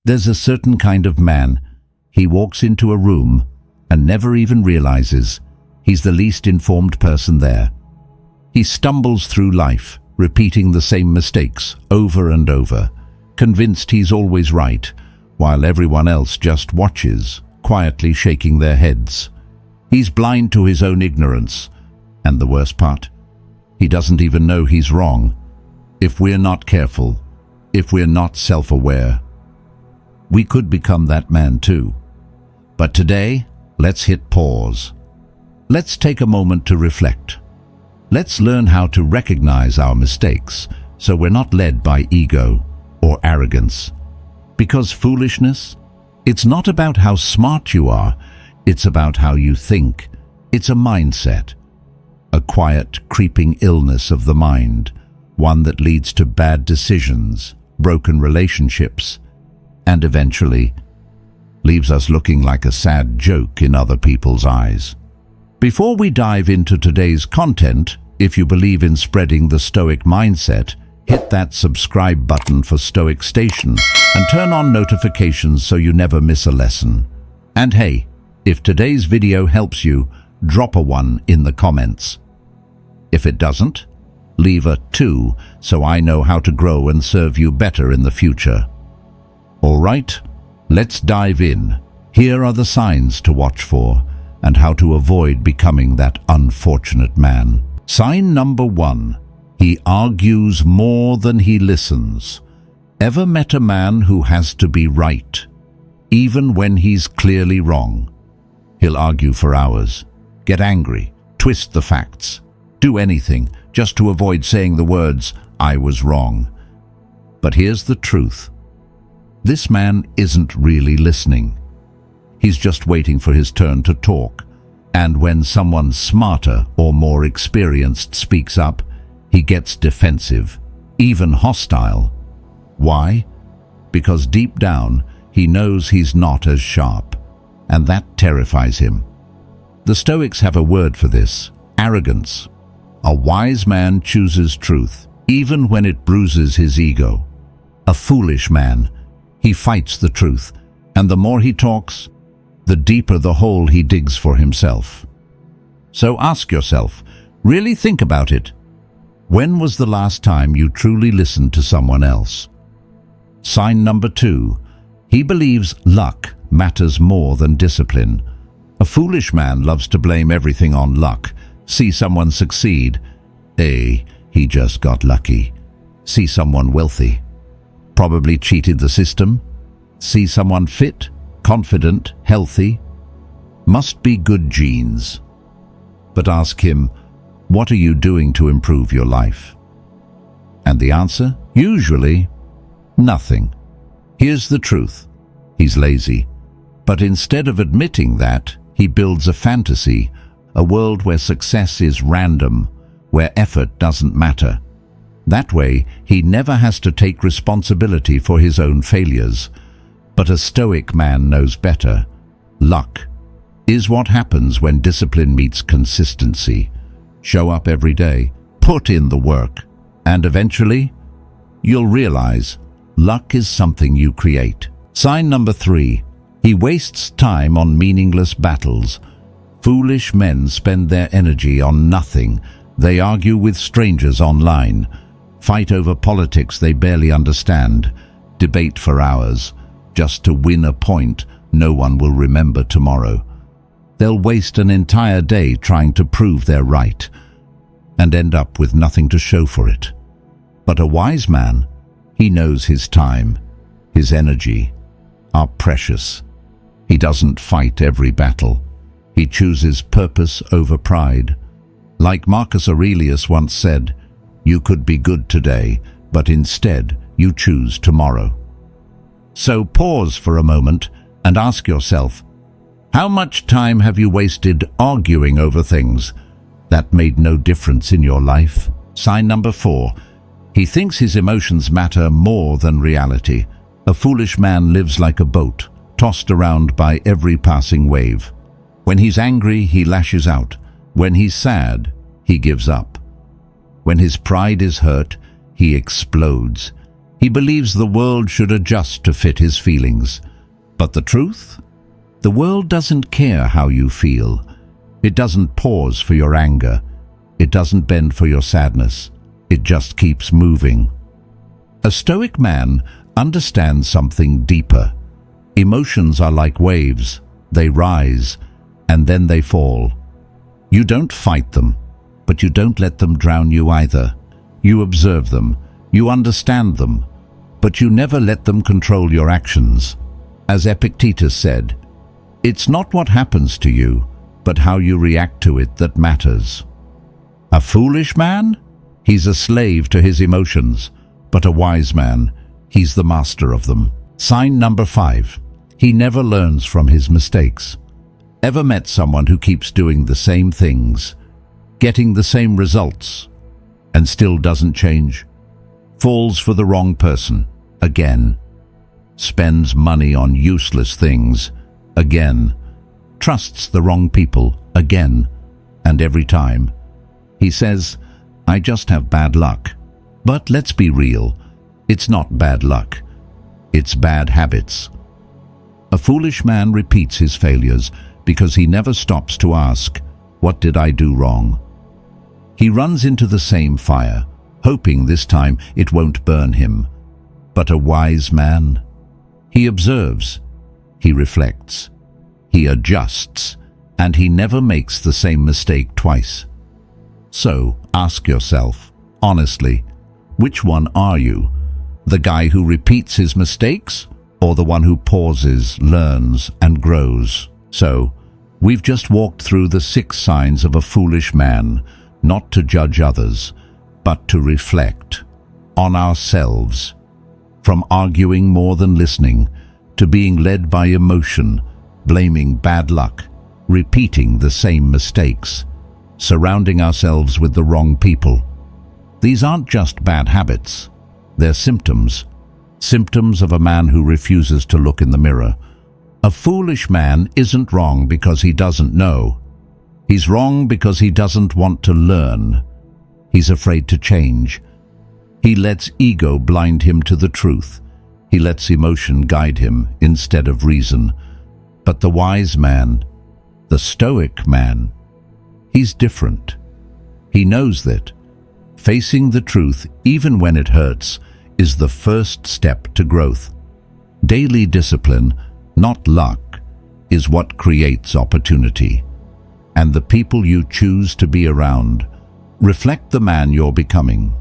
There's a certain kind of man. He walks into a room and never even realizes he's the least informed person there. He stumbles through life, repeating the same mistakes over and over, convinced he's always right, while everyone else just watches, quietly shaking their heads. He's blind to his own ignorance, and the worst part, he doesn't even know he's wrong. If we're not careful, if we're not self-aware, we could become that man too. But today, let's hit pause. Let's take a moment to reflect. Let's learn how to recognize our mistakes so we're not led by ego or arrogance. Because foolishness, it's not about how smart you are, it's about how you think. It's a mindset, a quiet, creeping illness of the mind, one that leads to bad decisions, broken relationships, and eventually leaves us looking like a sad joke in other people's eyes. Before we dive into today's content, if you believe in spreading the Stoic mindset, hit that subscribe button for Stoic Station and turn on notifications so you never miss a lesson. And hey, if today's video helps you, drop a 1 in the comments. If it doesn't, leave a 2 so I know how to grow and serve you better in the future. All right, let's dive in. Here are the signs to watch for and how to avoid becoming that unfortunate man. Sign number 1. He argues more than he listens. Ever met a man who has to be right, even when he's clearly wrong? He'll argue for hours, get angry, twist the facts, do anything just to avoid saying the words, "I was wrong." But here's the truth. This man isn't really listening. He's just waiting for his turn to talk. And when someone smarter or more experienced speaks up, he gets defensive, even hostile. Why? Because deep down, he knows he's not as sharp, and that terrifies him. The Stoics have a word for this: arrogance. A wise man chooses truth, even when it bruises his ego. A foolish man, he fights the truth, and the more he talks, the deeper the hole he digs for himself. So ask yourself, really think about it. When was the last time you truly listened to someone else? Sign number 2. He believes luck matters more than discipline. A foolish man loves to blame everything on luck. See someone succeed. He just got lucky. See someone wealthy. Probably cheated the system. See someone fit, confident, healthy. Must be good genes. But ask him, what are you doing to improve your life? And the answer? Usually, nothing. Here's the truth. He's lazy. But instead of admitting that, he builds a fantasy, a world where success is random, where effort doesn't matter. That way, he never has to take responsibility for his own failures. But a Stoic man knows better. Luck is what happens when discipline meets consistency. Show up every day, put in the work, and eventually, you'll realize luck is something you create. Sign number 3. He wastes time on meaningless battles. Foolish men spend their energy on nothing. They argue with strangers online, fight over politics they barely understand, debate for hours, just to win a point no one will remember tomorrow. They'll waste an entire day trying to prove they're right, and end up with nothing to show for it. But a wise man, he knows his time, his energy, are precious. He doesn't fight every battle. He chooses purpose over pride. Like Marcus Aurelius once said, you could be good today, but instead you choose tomorrow. So pause for a moment and ask yourself, how much time have you wasted arguing over things that made no difference in your life? Sign number 4. He thinks his emotions matter more than reality. A foolish man lives like a boat, tossed around by every passing wave. When he's angry, he lashes out. When he's sad, he gives up. When his pride is hurt, he explodes. He believes the world should adjust to fit his feelings. But the truth? The world doesn't care how you feel. It doesn't pause for your anger. It doesn't bend for your sadness. It just keeps moving. A Stoic man understands something deeper. Emotions are like waves. They rise, and then they fall. You don't fight them, but you don't let them drown you either. You observe them, you understand them, but you never let them control your actions. As Epictetus said, "It's not what happens to you, but how you react to it that matters." A foolish man? He's a slave to his emotions, but a wise man, he's the master of them. Sign number 5. He never learns from his mistakes. Ever met someone who keeps doing the same things, getting the same results, and still doesn't change? Falls for the wrong person, again. Spends money on useless things, again. Trusts the wrong people, again. And every time. He says, "I just have bad luck." But let's be real, it's not bad luck. It's bad habits. A foolish man repeats his failures because he never stops to ask, "What did I do wrong?" He runs into the same fire, hoping this time it won't burn him. But a wise man, he observes, he reflects, he adjusts, and he never makes the same mistake twice. So ask yourself, honestly, which one are you? The guy who repeats his mistakes, or the one who pauses, learns, and grows? So, we've just walked through the 6 signs of a foolish man, not to judge others, but to reflect on ourselves. From arguing more than listening, to being led by emotion, blaming bad luck, repeating the same mistakes, surrounding ourselves with the wrong people. These aren't just bad habits, they're symptoms. Symptoms of a man who refuses to look in the mirror. A foolish man isn't wrong because he doesn't know. He's wrong because he doesn't want to learn. He's afraid to change. He lets ego blind him to the truth. He lets emotion guide him instead of reason. But the wise man, the Stoic man, he's different. He knows that facing the truth, even when it hurts, is the first step to growth. Daily discipline, not luck, is what creates opportunity. And the people you choose to be around reflect the man you're becoming.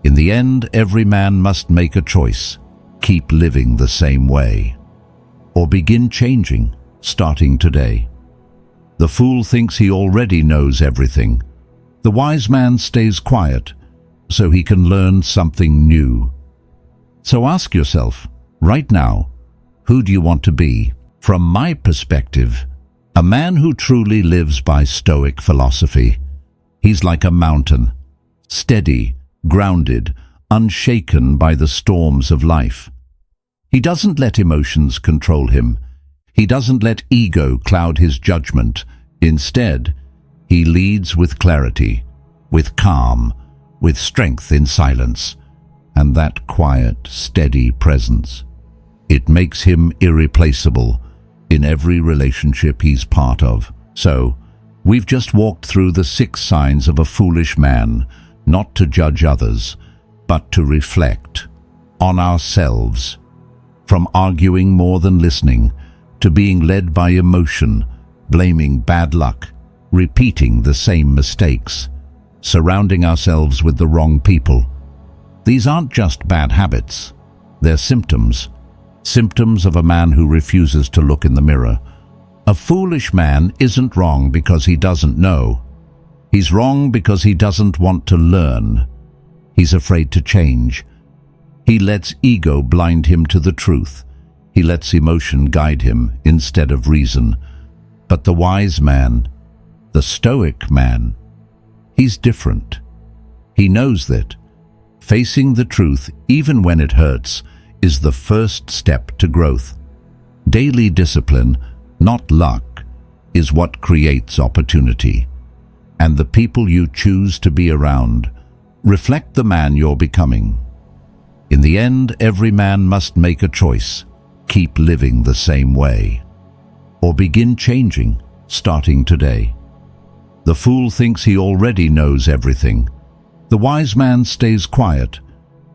In the end, every man must make a choice. Keep living the same way, or begin changing, starting today. The fool thinks he already knows everything. The wise man stays quiet so he can learn something new. So ask yourself, right now, who do you want to be? From my perspective, a man who truly lives by Stoic philosophy. He's like a mountain, steady, grounded, unshaken by the storms of life. He doesn't let emotions control him. He doesn't let ego cloud his judgment. Instead, he leads with clarity, with calm, with strength in silence, and that quiet, steady presence. It makes him irreplaceable in every relationship he's part of. So, we've just walked through the 6 signs of a foolish man, not to judge others, but to reflect on ourselves. From arguing more than listening, to being led by emotion, blaming bad luck, repeating the same mistakes, surrounding ourselves with the wrong people. These aren't just bad habits, they're symptoms. Symptoms of a man who refuses to look in the mirror. A foolish man isn't wrong because he doesn't know. He's wrong because he doesn't want to learn. He's afraid to change. He lets ego blind him to the truth. He lets emotion guide him instead of reason. But the wise man, the Stoic man, he's different. He knows that facing the truth, even when it hurts, is the first step to growth. Daily discipline, not luck, is what creates opportunity. And the people you choose to be around reflect the man you're becoming. In the end, every man must make a choice. Keep living the same way, or begin changing, starting today. The fool thinks he already knows everything. The wise man stays quiet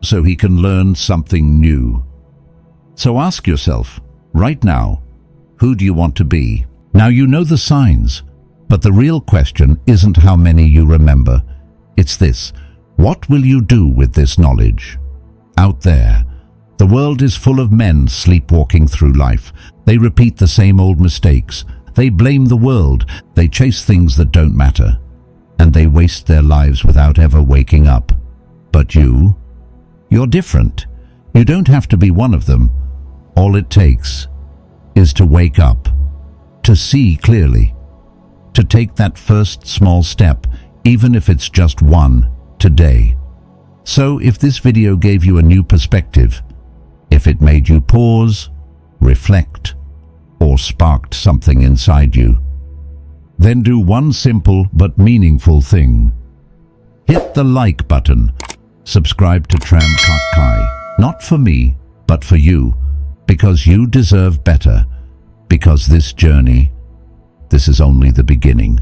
so he can learn something new. So ask yourself, right now, who do you want to be? Now you know the signs, but the real question isn't how many you remember. It's this: what will you do with this knowledge? Out there, the world is full of men sleepwalking through life. They repeat the same old mistakes. They blame the world. They chase things that don't matter. And they waste their lives without ever waking up. But you're different. You don't have to be one of them. All it takes is to wake up, to see clearly, to take that first small step, even if it's just one, today. So if this video gave you a new perspective, if it made you pause, reflect, or sparked something inside you, then do one simple but meaningful thing. Hit the like button. Subscribe to Tram Kai. Not for me, but for you. Because you deserve better. Because this journey, this is only the beginning.